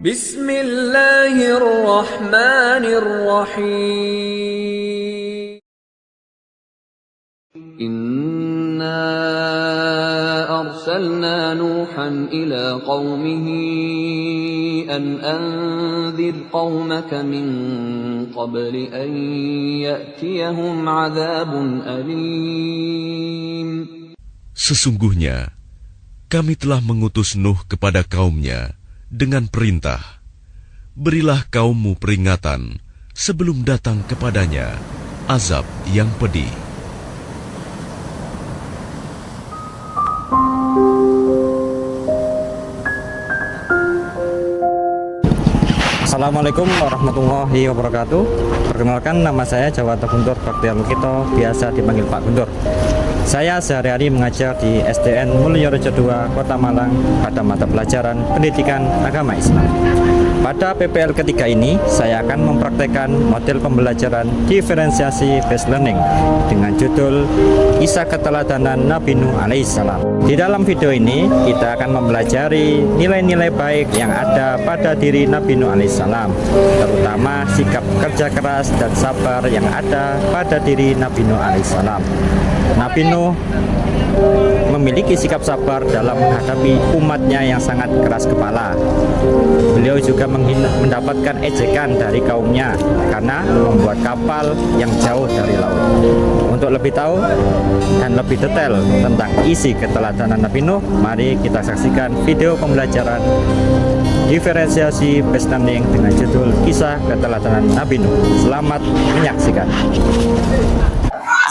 Bismillahirrahmanirrahim. Inna arsalna Nuhan ila qaumihi an anzir qaumaka min qabli an ya'tiyahum 'adzabun alim. Sesungguhnya kami telah mengutus Nuh kepada kaumnya dengan perintah, berilah kaummu peringatan sebelum datang kepadanya azab yang pedih. Assalamualaikum warahmatullahi wabarakatuh. Perkenalkan, nama saya Jawata Guntur Baktiar Lukito, biasa dipanggil Pak Guntur. Saya sehari-hari mengajar di SDN Mulyorejo 2, Kota Malang pada mata pelajaran Pendidikan Agama Islam. Pada PPL ketiga ini, saya akan mempraktekkan model pembelajaran diferensiasi based learning dengan judul Kisah Keteladanan Nabi Nuh alaihissalam. Di dalam video ini, kita akan mempelajari nilai-nilai baik yang ada pada diri Nabi Nuh alaihissalam, terutama sikap kerja keras dan sabar yang ada pada diri Nabi Nuh alaihissalam. Nabi Nuh memiliki sikap sabar dalam menghadapi umatnya yang sangat keras kepala. Beliau juga mendapatkan ejekan dari kaumnya karena membuat kapal yang jauh dari laut. Untuk lebih tahu dan lebih detail tentang isi keteladanan Nabi Nuh, mari kita saksikan video pembelajaran diferensiasi based learning dengan judul Kisah Keteladanan Nabi Nuh. Selamat menyaksikan.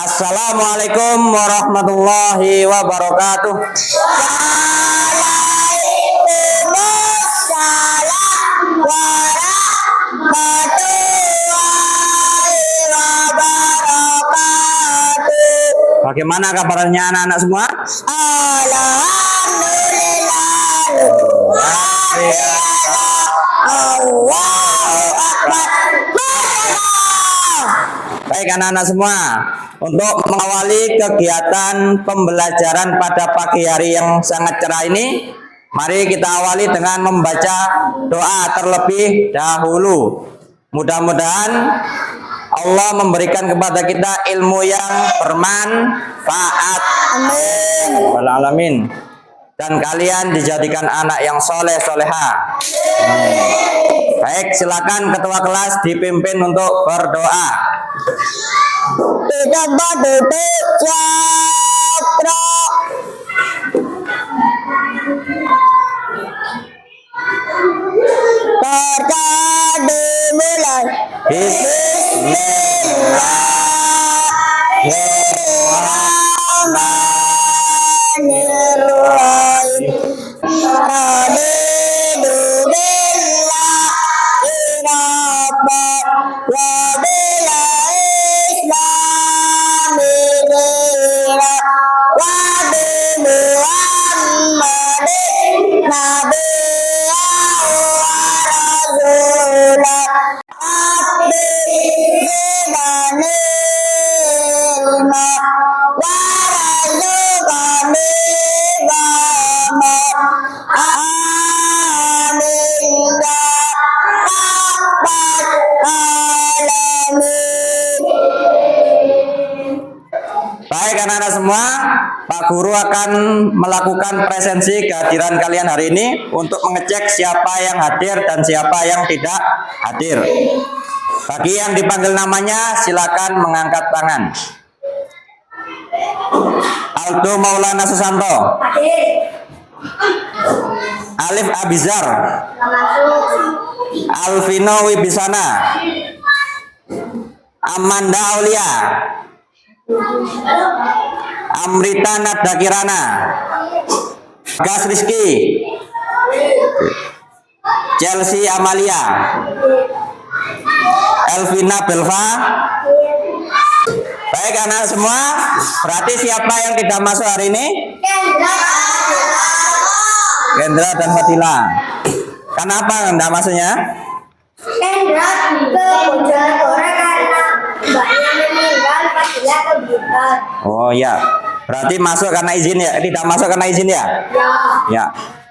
Assalamualaikum warahmatullahi wabarakatuh. Waalaikumsalam warahmatullahi wabarakatuh. Bagaimana kabarnya anak-anak semua? Alhamdulillah. Allahu Akbar. Baik anak-anak semua, untuk mengawali kegiatan pembelajaran pada pagi hari yang sangat cerah ini, mari kita awali dengan membaca doa terlebih dahulu. Mudah-mudahan Allah memberikan kepada kita ilmu yang bermanfaat. Amin. Alamin. Dan kalian dijadikan anak yang soleh soleha. Baik, silakan ketua kelas dipimpin untuk berdoa. Tidak berduduk cakra. Berkah dimulai. Bismillahirrahmanirrahim. Baik anak-anak semua, Pak Guru akan melakukan presensi kehadiran kalian hari ini untuk mengecek siapa yang hadir dan siapa yang tidak hadir. Bagi yang dipanggil namanya, silakan mengangkat tangan. Aldo Maulana Susanto. Alif Abizar. Alvino Wibisana. Amanda Aulia. Amrita Nadakirana. Gas Rizky. Chelsea Amalia. Elvina Belva. Baik anak semua, berarti siapa yang tidak masuk hari ini? Kendra dan Fatila. Kenapa tidak masuknya? Kendra kemudian orang karena mbaknya meninggal, Fatila kebutuhan. Oh ya, berarti masuk karena izin ya? Tidak masuk karena izin ya? Ya. Ya.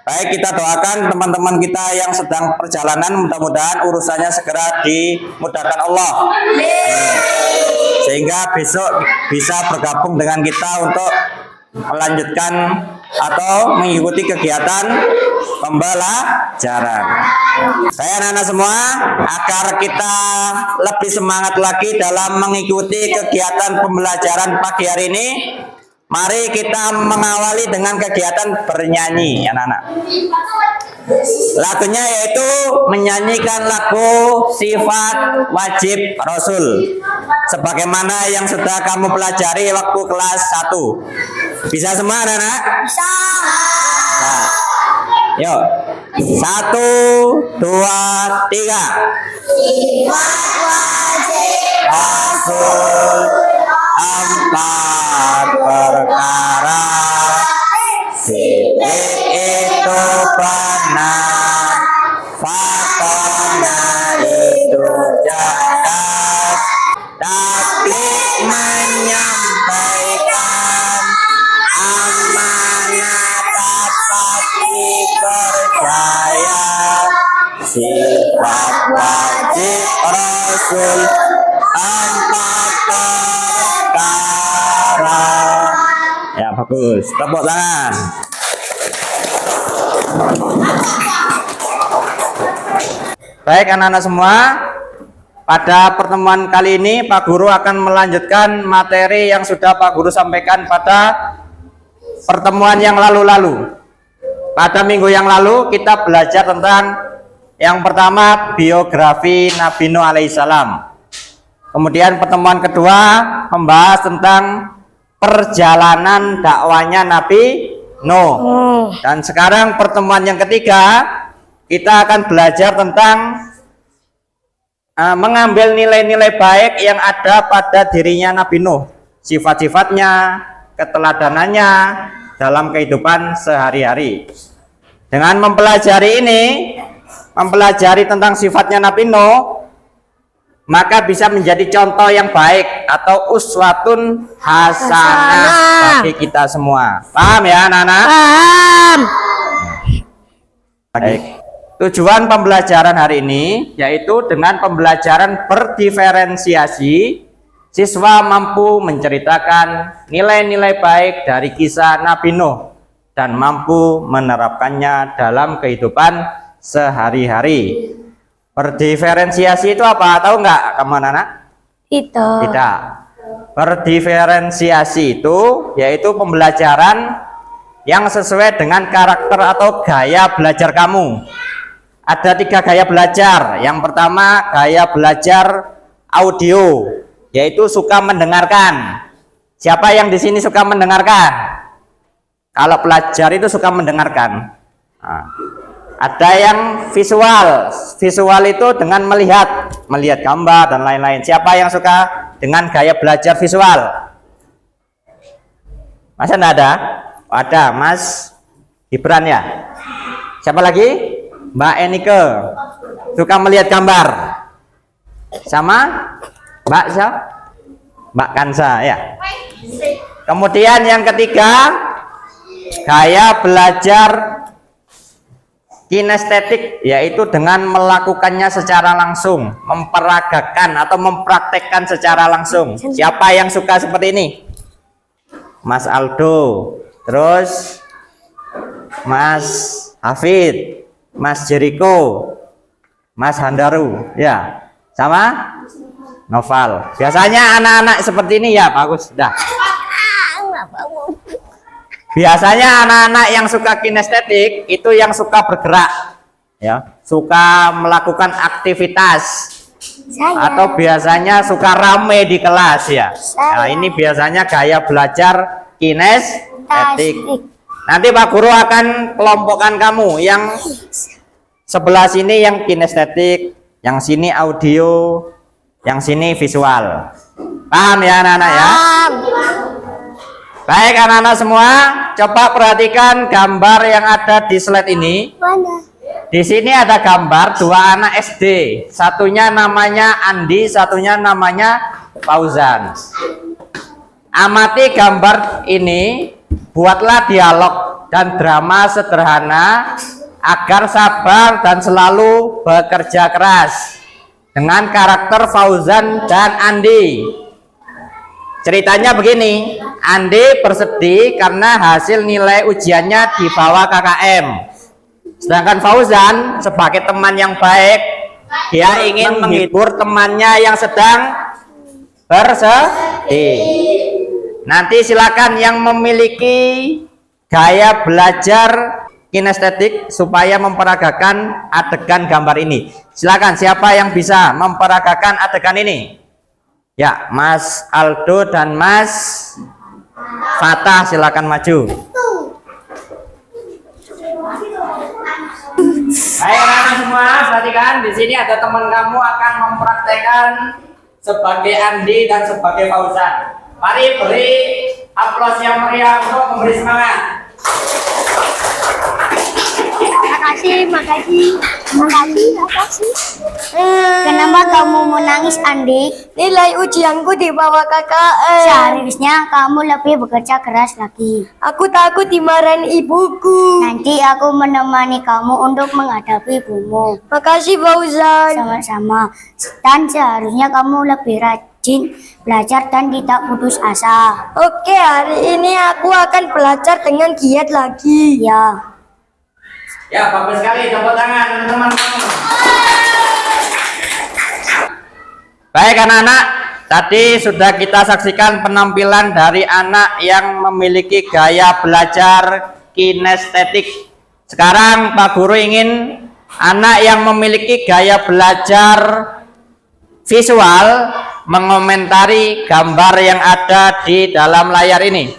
Baik, kita doakan teman-teman kita yang sedang perjalanan, mudah-mudahan urusannya segera dimudahkan Allah. Sehingga besok bisa bergabung dengan kita untuk melanjutkan atau mengikuti kegiatan pembelajaran. Saya anak-anak semua, agar kita lebih semangat lagi dalam mengikuti kegiatan pembelajaran pagi hari ini, mari kita mengawali dengan kegiatan bernyanyi, anak-anak. Lagunya yaitu menyanyikan lagu Sifat Wajib Rasul, sebagaimana yang sudah kamu pelajari waktu kelas 1. Bisa semua, anak-anak? Bisa. Nah, yuk, 1, 2, 3. Sifat wajib Rasul, 4 perkara, sidik itu benar, faktanya itu cerdas, tapi menyampaikan amanat dapat dipercaya. Sifat wajib Rasul, 4 perkara. Ya, bagus. Tepuk tangan. Baik, anak-anak semua, pada pertemuan kali ini Pak Guru akan melanjutkan materi yang sudah Pak Guru sampaikan pada pertemuan yang lalu-lalu. Pada minggu yang lalu kita belajar tentang yang pertama biografi Nabi Nuh alaihissalam. Kemudian pertemuan kedua membahas tentang perjalanan dakwanya Nabi Nuh. Dan sekarang pertemuan yang ketiga kita akan belajar tentang mengambil nilai-nilai baik yang ada pada dirinya Nabi Nuh, sifat-sifatnya, keteladanannya dalam kehidupan sehari-hari. Dengan mempelajari ini, mempelajari tentang sifatnya Nabi Nuh, maka bisa menjadi contoh yang baik atau uswatun hasanah bagi kita semua. Paham ya, anak-anak? Paham. Baik. Tujuan pembelajaran hari ini yaitu dengan pembelajaran berdiferensiasi, siswa mampu menceritakan nilai-nilai baik dari kisah Nabi Nuh dan mampu menerapkannya dalam kehidupan sehari-hari. Berdiferensiasi itu apa? Tahu nggak kamu anak-anak? Tidak. Berdiferensiasi itu yaitu pembelajaran yang sesuai dengan karakter atau gaya belajar kamu. Ada 3 gaya belajar. Yang pertama gaya belajar audio, yaitu suka mendengarkan. Siapa yang di sini suka mendengarkan? Kalau pelajar itu suka mendengarkan. Nah, ada yang visual. Visual itu dengan melihat gambar dan lain-lain. Siapa yang suka dengan gaya belajar visual? Masa enggak ada? Ada, Mas Gibran ya. Siapa lagi? Mbak Enike suka melihat gambar. Sama Mbak siapa? Mbak Kansa ya. Kemudian yang ketiga gaya belajar kinestetik, yaitu dengan melakukannya secara langsung, memperagakan atau mempraktekkan secara langsung. Siapa yang suka seperti ini? Mas Aldo, terus Mas Hafid, Mas Jericho, Mas Handaru, ya, sama Noval. Biasanya anak-anak seperti ini ya, bagus, dah. Biasanya anak-anak yang suka kinestetik itu yang suka bergerak, ya, suka melakukan aktivitas, atau biasanya suka rame di kelas ya. Nah, ini biasanya gaya belajar kinestetik. Nanti Pak Guru akan kelompokkan kamu, yang sebelah sini yang kinestetik, yang sini audio, yang sini visual. Paham ya anak-anak ya? Baik anak-anak semua, coba perhatikan gambar yang ada di slide ini. Di sini ada gambar 2 anak SD, satunya namanya Andi, satunya namanya Fauzan. Amati gambar ini, buatlah dialog dan drama sederhana agar sabar dan selalu bekerja keras. Dengan karakter Fauzan dan Andi. Ceritanya begini, Andi bersedih karena hasil nilai ujiannya di bawah KKM. Sedangkan Fauzan sebagai teman yang baik, dia ingin menghibur temannya yang sedang bersedih. Nanti silakan yang memiliki gaya belajar kinestetik supaya memperagakan adegan gambar ini. Silakan, siapa yang bisa memperagakan adegan ini? Ya, Mas Aldo dan Mas Fatah, silakan maju. Hai anak semua, perhatikan di sini ada teman kamu akan mempraktekkan sebagai Andi dan sebagai Fauzan. Mari beri aplaus yang meriah untuk memberi semangat. Makasih. Kenapa kamu menangis, Andi? Nilai ujianku di bawah KKM. Seharusnya kamu lebih bekerja keras lagi. Aku takut dimarahin ibuku. Nanti aku menemani kamu untuk menghadapi ibumu. Makasih Fauzan. Sama-sama. Dan seharusnya kamu lebih rajin belajar dan tidak putus asa. Oke, hari ini aku akan belajar dengan giat lagi. Ya. Ya, bagus sekali, tepuk tangan teman-teman. Baik anak-anak, tadi sudah kita saksikan penampilan dari anak yang memiliki gaya belajar kinestetik. Sekarang Pak Guru ingin anak yang memiliki gaya belajar visual mengomentari gambar yang ada di dalam layar ini.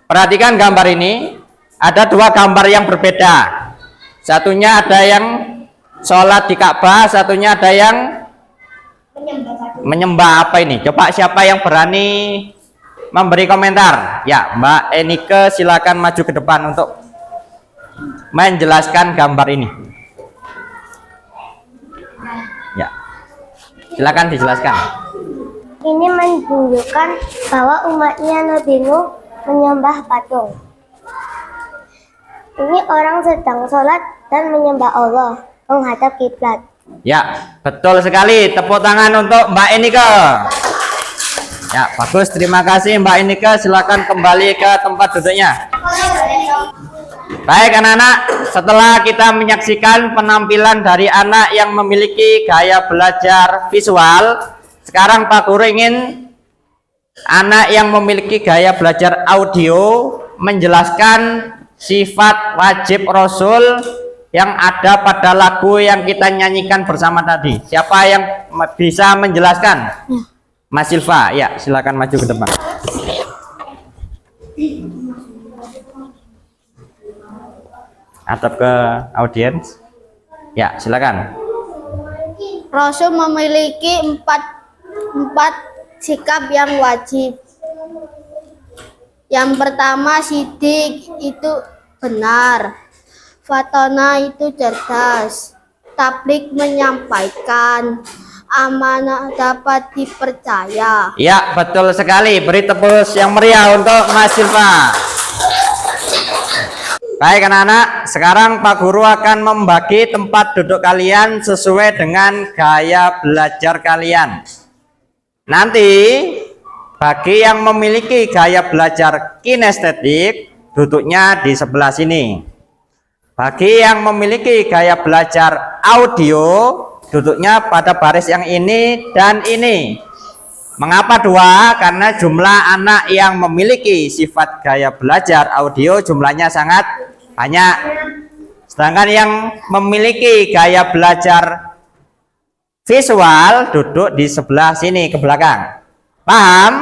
Perhatikan gambar ini, ada dua gambar yang berbeda. Satunya ada yang sholat di Ka'bah, satunya ada yang menyembah apa ini? Coba siapa yang berani memberi komentar? Ya, Mbak Enike silakan maju ke depan untuk menjelaskan gambar ini. Ya, silakan dijelaskan. Ini menunjukkan bahwa umatnya Nabi Nuh menyembah patung. Ini orang sedang sholat dan menyembah Allah menghadap kiblat. Ya, betul sekali. Tepuk tangan untuk Mbak Enike. Ya, bagus. Terima kasih Mbak Enike. Silakan kembali ke tempat duduknya. Baik anak-anak, setelah kita menyaksikan penampilan dari anak yang memiliki gaya belajar visual, sekarang Pak Guru ingin anak yang memiliki gaya belajar audio menjelaskan sifat wajib Rasul yang ada pada lagu yang kita nyanyikan bersama tadi. Siapa yang bisa menjelaskan? Mas Silva, ya silakan maju ke depan. Atap ke audiens. Ya, silakan. Rasul memiliki empat sikap yang wajib. Yang pertama, sidik itu benar, fatona itu cerdas, tablik menyampaikan, amanah dapat dipercaya. Ya, betul sekali. Beri tepuk yang meriah untuk Mas Silva. Baik anak-anak, sekarang Pak Guru akan membagi tempat duduk kalian sesuai dengan gaya belajar kalian. Nanti bagi yang memiliki gaya belajar kinestetik, duduknya di sebelah sini. Bagi yang memiliki gaya belajar audio, duduknya pada baris yang ini dan ini. Mengapa dua? Karena jumlah anak yang memiliki sifat gaya belajar audio jumlahnya sangat banyak. Sedangkan yang memiliki gaya belajar visual duduk di sebelah sini ke belakang. Paham?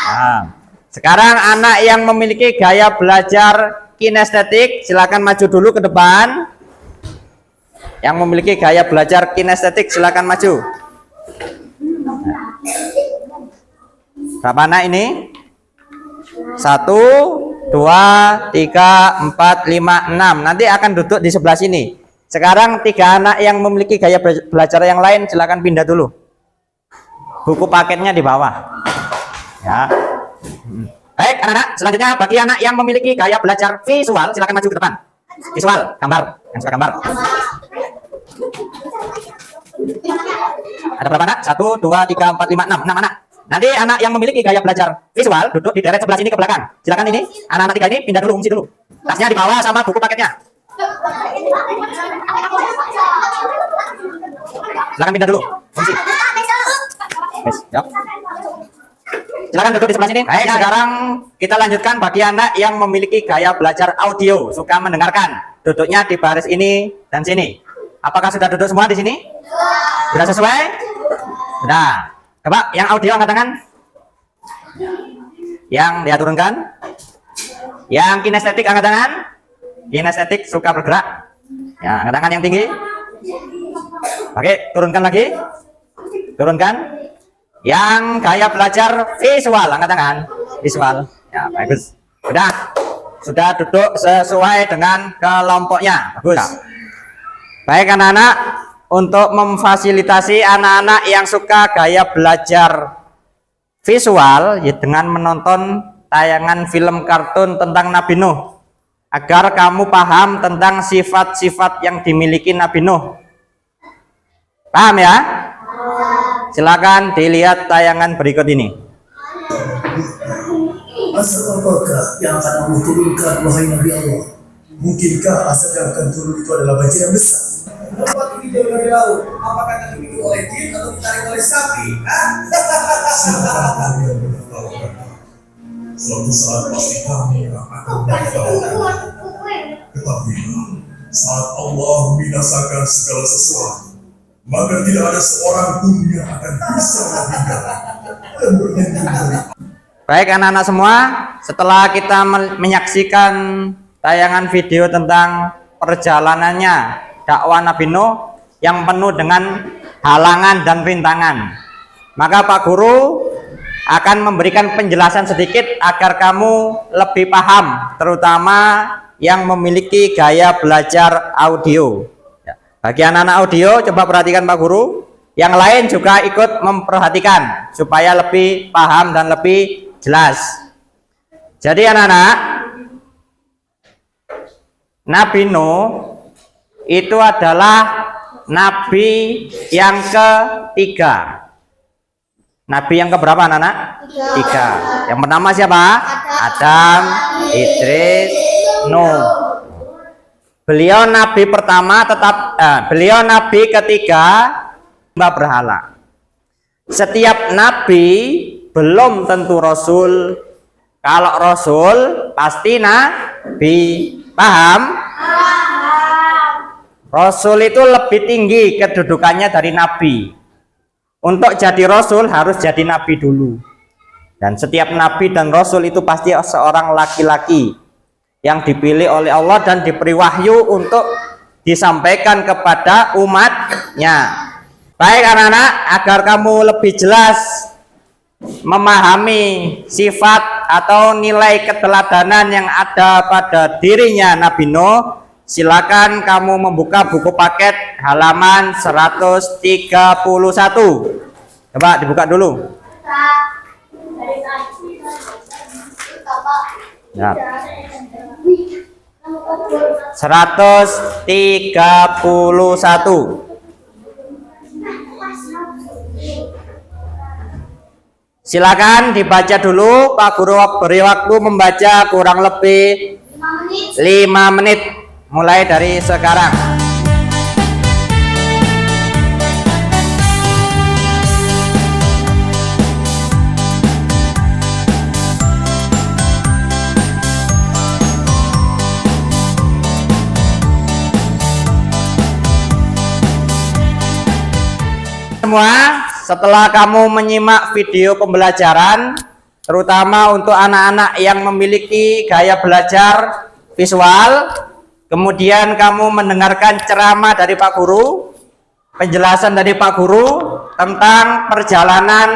Paham. Sekarang anak yang memiliki gaya belajar kinestetik, silakan maju dulu ke depan. Yang memiliki gaya belajar kinestetik, silakan maju. Berapa anak ini? 1, 2, 3, 4, 5, 6. Nanti akan duduk di sebelah sini. Sekarang 3 anak yang memiliki gaya belajar yang lain, silakan pindah dulu. Buku paketnya di bawah. Ya. Baik, anak-anak, selanjutnya bagi anak yang memiliki gaya belajar visual, silakan maju ke depan. Visual, gambar, yang suka gambar. Ada berapa anak? 1, 2, 3, 4, 5, 6. 6 anak. Nanti anak yang memiliki gaya belajar visual duduk di deret sebelah sini ke belakang. Silakan ini, anak-anak 3 ini pindah dulu, ngungsi dulu. Tasnya dibawa sama buku paketnya. Silakan pindah dulu, ngungsi. Yes, yuk. Silakan duduk di sebelah sini. Baik, sekarang kita lanjutkan bagi anak yang memiliki gaya belajar audio, suka mendengarkan. Duduknya di baris ini dan sini. Apakah sudah duduk semua di sini? Sudah sesuai? Sudah. Coba yang audio angkat tangan. Yang dia turunkan. Yang kinestetik angkat tangan. Kinestetik suka bergerak. Ya, angkat tangan yang tinggi. Oke, turunkan lagi. Turunkan. Yang gaya belajar visual, angkat tangan. Visual. Ya, bagus. Sudah duduk sesuai dengan kelompoknya. Bagus. Baik anak-anak, untuk memfasilitasi anak-anak yang suka gaya belajar visual ya, dengan menonton tayangan film kartun tentang Nabi Nuh, agar kamu paham tentang sifat-sifat yang dimiliki Nabi Nuh. Paham ya? Silakan dilihat tayangan berikut ini. Asal apakah yang akan Allah turunkan, wahai Nabi Allah? Mungkinkah asal yang akan turun itu adalah banjir yang besar? Tempat ini jauh dari laut. Apakah akan dimiliki oleh jin atau ditarik oleh sapi? Suatu saat pasti kami akan memberitahu. Ketahuilah, saat Allah membinasakan segala sesuatu, maka tidak ada seorang pun yang akan bisa menghindar dan berlindung dari. Baik anak-anak semua, setelah kita menyaksikan tayangan video tentang perjalanannya dakwah Nabi Nuh yang penuh dengan halangan dan rintangan, maka Pak Guru akan memberikan penjelasan sedikit agar kamu lebih paham, terutama yang memiliki gaya belajar audio. Bagi anak-anak audio, coba perhatikan Pak Guru. Yang lain juga ikut memperhatikan supaya lebih paham dan lebih jelas. Jadi anak-anak, Nabi Nuh itu adalah Nabi yang ketiga. Nabi yang keberapa anak-anak? 3. Yang pertama siapa? Adam, Idris, Nuh. Beliau Nabi pertama beliau Nabi ketiga mbak berhala. Setiap Nabi belum tentu Rasul. Kalau Rasul pasti Nabi. Paham? Rasul itu lebih tinggi kedudukannya dari Nabi. Untuk jadi Rasul harus jadi Nabi dulu. Dan setiap Nabi dan Rasul itu pasti seorang laki-laki yang dipilih oleh Allah dan diberi wahyu untuk disampaikan kepada umatnya. Baik anak-anak, agar kamu lebih jelas memahami sifat atau nilai keteladanan yang ada pada dirinya Nabi Nuh, silakan kamu membuka buku paket halaman 131. Coba dibuka dulu. Ya. 131. Silakan dibaca dulu. Pak Guru beri waktu membaca kurang lebih 5 menit mulai dari sekarang. Semua, setelah kamu menyimak video pembelajaran, terutama untuk anak-anak yang memiliki gaya belajar visual, kemudian kamu mendengarkan ceramah dari Pak Guru, penjelasan dari Pak Guru tentang perjalanan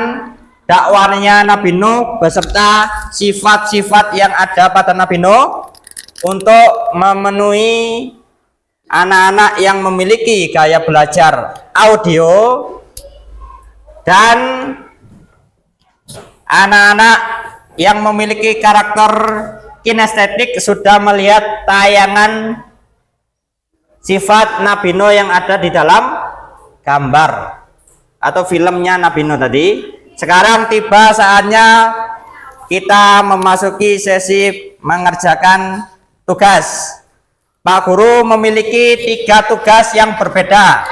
dakwahnya Nabi Nuh beserta sifat-sifat yang ada pada Nabi Nuh untuk memenuhi anak-anak yang memiliki gaya belajar audio dan anak-anak yang memiliki karakter kinestetik sudah melihat tayangan sifat Nabi Nuh yang ada di dalam gambar atau filmnya Nabi Nuh tadi. Sekarang tiba saatnya kita memasuki sesi mengerjakan tugas. Pak Guru memiliki 3 tugas yang berbeda.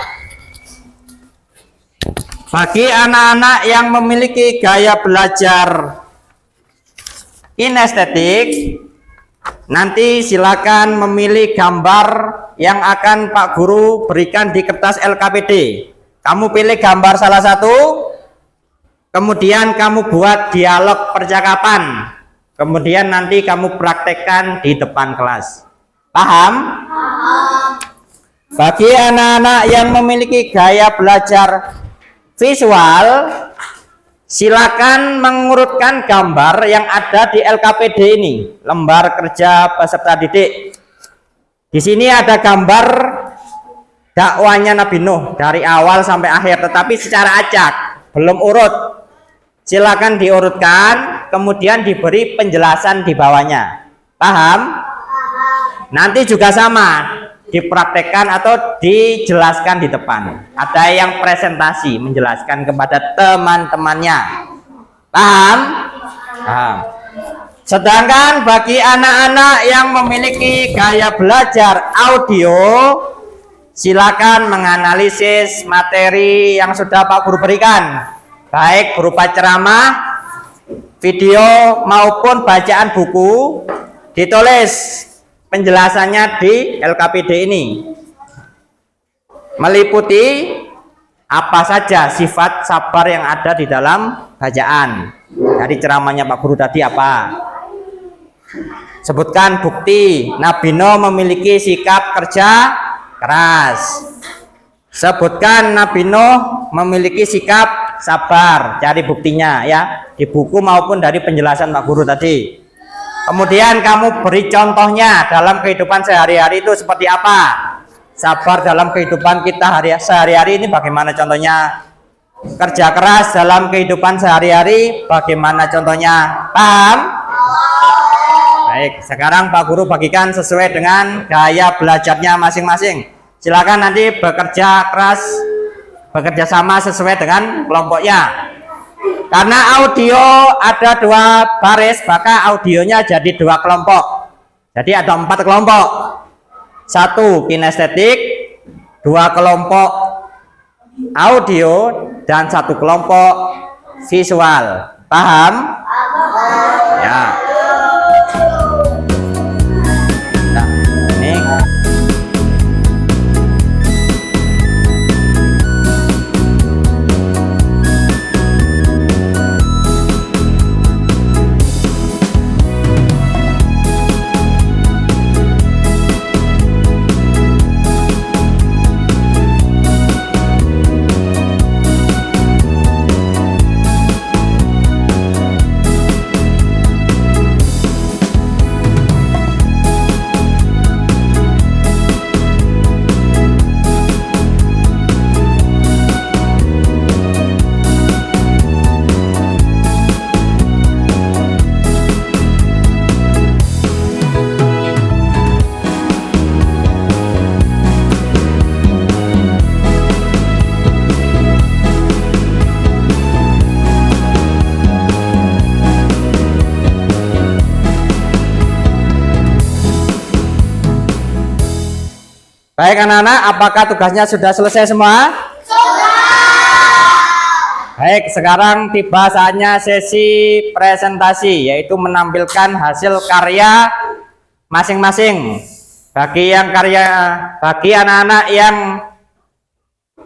Bagi anak-anak yang memiliki gaya belajar kinestetik, nanti silakan memilih gambar yang akan Pak Guru berikan di kertas LKPD. Kamu pilih gambar salah satu, kemudian kamu buat dialog percakapan, kemudian nanti kamu praktekkan di depan kelas. Paham? Bagi anak-anak yang memiliki gaya belajar visual, silakan mengurutkan gambar yang ada di LKPD ini, lembar kerja peserta didik. Di sini ada gambar dakwanya Nabi Nuh dari awal sampai akhir, tetapi secara acak, belum urut. Silakan diurutkan, kemudian diberi penjelasan di bawahnya. Paham? Nanti juga sama, dipraktekkan atau dijelaskan di depan. Ada yang presentasi menjelaskan kepada teman-temannya. Paham? Paham. Sedangkan bagi anak-anak yang memiliki gaya belajar audio, silakan menganalisis materi yang sudah Pak Guru berikan, baik berupa ceramah, video maupun bacaan buku. Ditulis penjelasannya di LKPD ini, meliputi apa saja sifat sabar yang ada di dalam bacaan. Dari ceramahnya Pak Guru tadi apa? Sebutkan bukti Nabi Nuh memiliki sikap kerja keras. Sebutkan Nabi Nuh memiliki sikap sabar. Cari buktinya ya, di buku maupun dari penjelasan Pak Guru tadi. Kemudian kamu beri contohnya dalam kehidupan sehari-hari itu seperti apa. Sabar dalam kehidupan kita sehari-hari ini bagaimana contohnya. Kerja keras dalam kehidupan sehari-hari bagaimana contohnya. Paham? Baik, sekarang Pak Guru bagikan sesuai dengan gaya belajarnya masing-masing. Silakan nanti bekerja keras, bekerja sama sesuai dengan kelompoknya. Karena audio ada 2 baris, maka audionya jadi 2 kelompok. Jadi ada 4 kelompok. 1 kinestetik, 2 kelompok audio, dan 1 kelompok visual. Paham? Ya. Nah, ini baik anak-anak, apakah tugasnya sudah selesai semua? Sudah. Baik, sekarang tiba saatnya sesi presentasi, yaitu menampilkan hasil karya masing-masing. Bagi anak-anak yang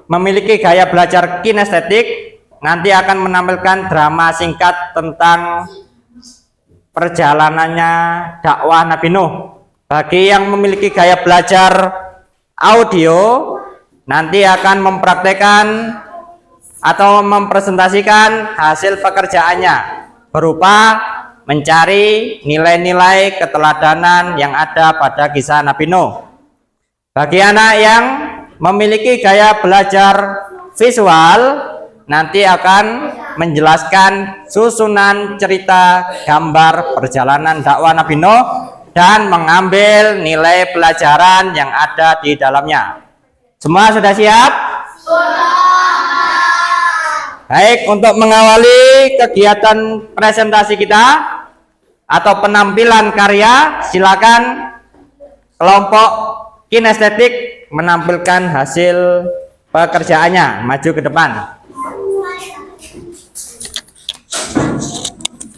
memiliki gaya belajar kinestetik, nanti akan menampilkan drama singkat tentang perjalanannya dakwah Nabi Nuh. Bagi yang memiliki gaya belajar audio, nanti akan mempraktekkan atau mempresentasikan hasil pekerjaannya berupa mencari nilai-nilai keteladanan yang ada pada kisah Nabi Nuh. Bagi anak yang memiliki gaya belajar visual, nanti akan menjelaskan susunan cerita gambar perjalanan dakwah Nabi Nuh dan mengambil nilai pelajaran yang ada di dalamnya. Semua sudah siap? Baik, untuk mengawali kegiatan presentasi kita atau penampilan karya, silakan kelompok kinestetik menampilkan hasil pekerjaannya. Maju ke depan.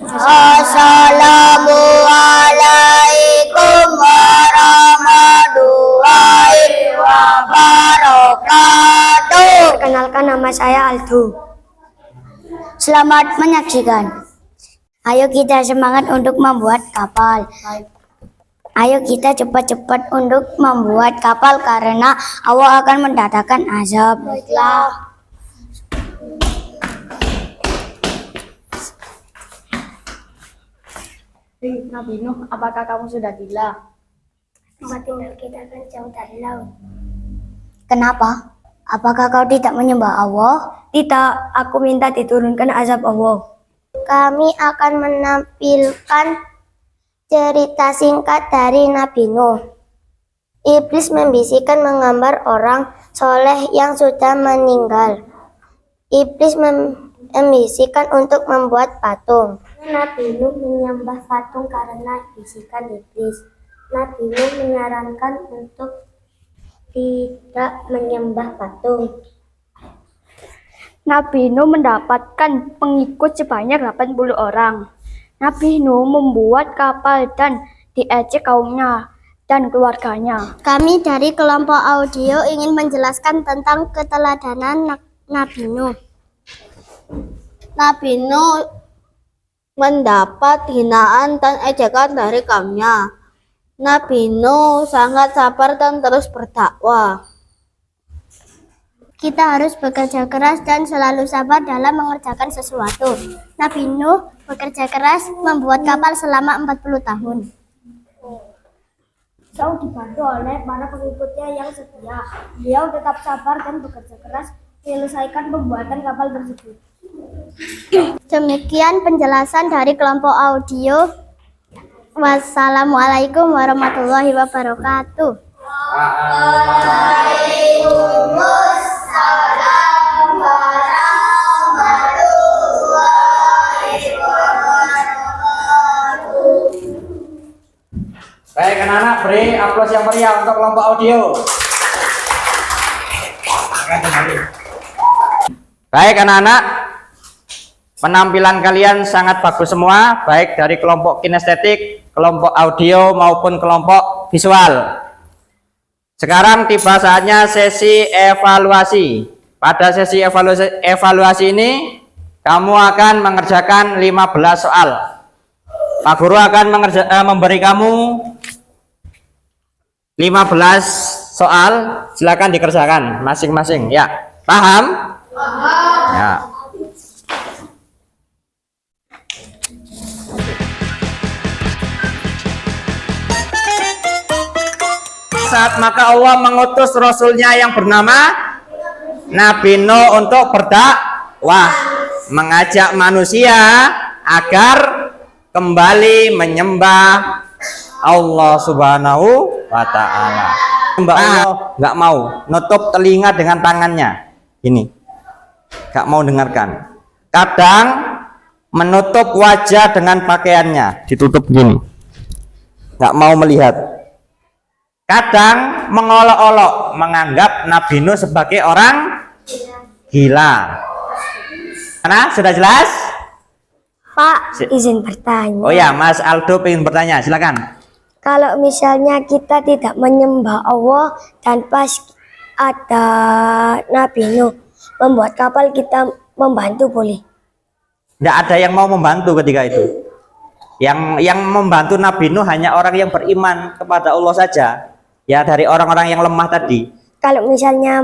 Assalamualaikum warahmatullahi wabarakatuh. Perkenalkan, nama saya Aldo. Selamat menyaksikan. Ayo kita semangat untuk membuat kapal. Ayo kita cepat-cepat untuk membuat kapal karena Allah akan mendatangkan azab. Baiklah. Nabi Nuh, apakah kamu sudah gila? Tempat tinggal kita kan jauh dari laut. Kenapa? Apakah kau tidak menyembah Allah? Tidak, aku minta diturunkan azab Allah. Kami akan menampilkan cerita singkat dari Nabi Nuh. Iblis membisikkan menggambar orang soleh yang sudah meninggal. Iblis membisikkan untuk membuat patung. Nabi Nuh menyembah patung karena bisikan iblis. Nabi Nuh menyarankan untuk tidak menyembah patung. Nabi Nuh mendapatkan pengikut sebanyak 80 orang. Nabi Nuh membuat kapal dan diejek kaumnya dan keluarganya. Kami dari kelompok audio ingin menjelaskan tentang keteladanan Nabi Nuh. Nabi Nuh mendapat hinaan dan ejekan dari kaumnya. Nabi Nuh sangat sabar dan terus berdakwah. Kita harus bekerja keras dan selalu sabar dalam mengerjakan sesuatu. Nabi Nuh bekerja keras membuat kapal selama 40 tahun. Jauh dibantu oleh para pengikutnya yang setia. Beliau tetap sabar dan bekerja keras menyelesaikan pembuatan kapal tersebut. Demikian penjelasan dari kelompok audio. Wassalamualaikum warahmatullahi wabarakatuh. Baik anak-anak, beri aplaus yang meriah untuk kelompok audio. Baik anak-anak, penampilan kalian sangat bagus semua, baik dari kelompok kinestetik, kelompok audio maupun kelompok visual. Sekarang tiba saatnya sesi evaluasi. Pada sesi evaluasi ini kamu akan mengerjakan 15 soal. Pak Guru akan memberi kamu 15 soal, silakan dikerjakan masing-masing. Ya, paham? Paham. Ya. Saat maka Allah mengutus Rasulnya yang bernama Nabi Nuh untuk berdakwah, mengajak manusia agar kembali menyembah Allah Subhanahu wa Ta'ala. Mbak Allah nggak mau nutup telinga dengan tangannya, ini nggak mau dengarkan. Kadang menutup wajah dengan pakaiannya, ditutup gini, nggak mau melihat. Kadang mengolok-olok, menganggap Nabi Nuh sebagai orang gila. Karena sudah jelas? Pak, izin bertanya. Oh ya, Mas Aldo ingin bertanya, silakan. Kalau misalnya kita tidak menyembah Allah dan pas ada Nabi Nuh membuat kapal, kita membantu boleh? Tidak ada yang mau membantu ketika itu. Yang membantu Nabi Nuh hanya orang yang beriman kepada Allah saja. Ya, dari orang-orang yang lemah tadi. Kalau misalnya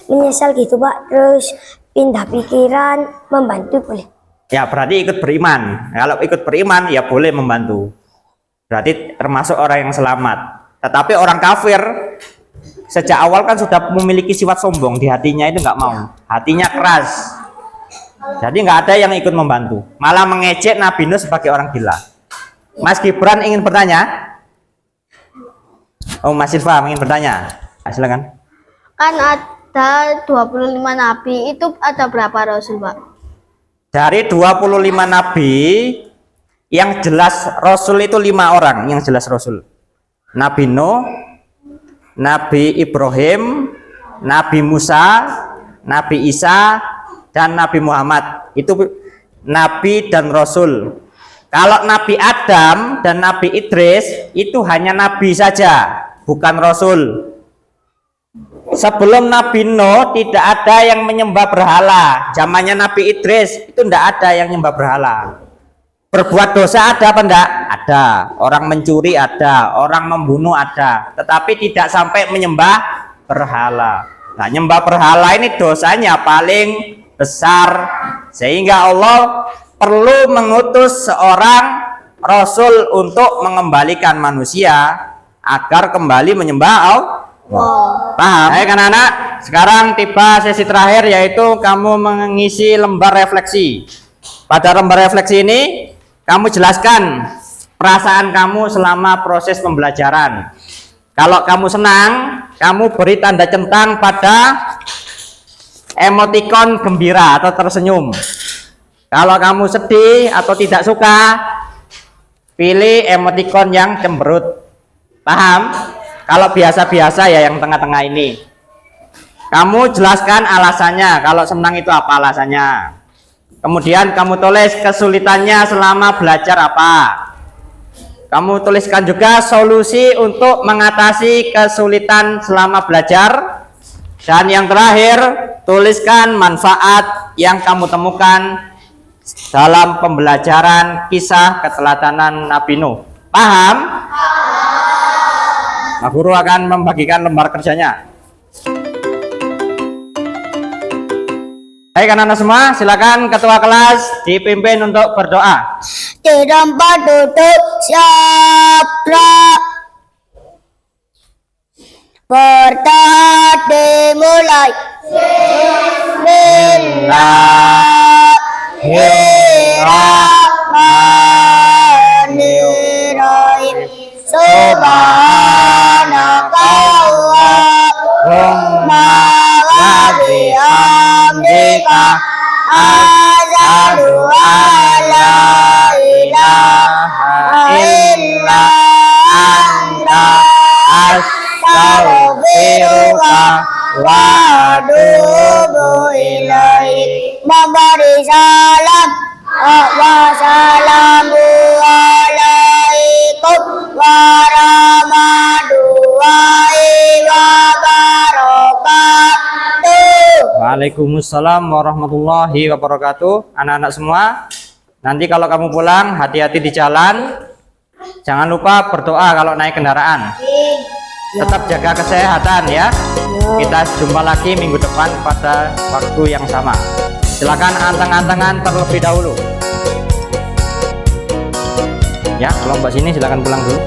menyesal gitu Pak, terus pindah pikiran, membantu boleh? Ya, berarti ikut beriman. Kalau ikut beriman ya boleh membantu. Berarti termasuk orang yang selamat. Tetapi orang kafir sejak awal kan sudah memiliki sifat sombong di hatinya, itu nggak mau. Hatinya keras. Jadi nggak ada yang ikut membantu, malah mengejek Nabi Nuh sebagai orang gila. Mas Gibran ingin bertanya? Oh, Mas Silva ingin bertanya. Silakan. Kan ada 25 nabi, itu ada berapa rasul, Pak? Dari 25 nabi, yang jelas rasul itu 5 orang yang jelas rasul. Nabi Nuh, Nabi Ibrahim, Nabi Musa, Nabi Isa, dan Nabi Muhammad. Itu nabi dan rasul. Kalau Nabi Adam dan Nabi Idris itu hanya nabi saja, bukan rasul. Sebelum Nabi Nuh tidak ada yang menyembah berhala. Zamannya Nabi Idris itu tidak ada yang menyembah berhala. Berbuat dosa ada apa enggak? Ada. Orang mencuri ada, orang membunuh ada, tetapi tidak sampai menyembah berhala. Nah, nyembah berhala ini dosanya paling besar, sehingga Allah perlu mengutus seorang rasul untuk mengembalikan manusia agar kembali menyembah Allah. Paham? Baik anak-anak, sekarang tiba sesi terakhir, yaitu kamu mengisi lembar refleksi. Pada lembar refleksi ini kamu jelaskan perasaan kamu selama proses pembelajaran. Kalau kamu senang, kamu beri tanda centang pada emotikon gembira atau tersenyum. Kalau kamu sedih atau tidak suka, pilih emotikon yang cemberut. Paham? Kalau biasa-biasa ya yang tengah-tengah ini. Kamu jelaskan alasannya, kalau senang itu apa alasannya. Kemudian kamu tulis kesulitannya selama belajar apa. Kamu tuliskan juga solusi untuk mengatasi kesulitan selama belajar. Dan yang terakhir, tuliskan manfaat yang kamu temukan dalam pembelajaran kisah keteladanan Nabi Nuh. Paham? Nah, guru akan membagikan lembar kerjanya. Baik anak-anak semua, silakan ketua kelas dipimpin untuk berdoa. Di tempat duduk siaplah. Berdoa dimulai. Bismillahirrahmanirrahim. Subhanaka Allahumma wa bihamdika asyhadu an la ilaha illa anta astaghfiruka wa atubu ilaik. Memberi salam wa salamu alaikum warahmatullahi wabarakatuh. Waalaikumsalam warahmatullahi wabarakatuh. Anak-anak semua, nanti kalau kamu pulang hati-hati di jalan. Jangan lupa berdoa kalau naik kendaraan. Tetap jaga kesehatan ya. Kita jumpa lagi minggu depan pada waktu yang sama. Silakan anteng-antengan terlebih dahulu. Ya, kelompok sini silakan pulang dulu.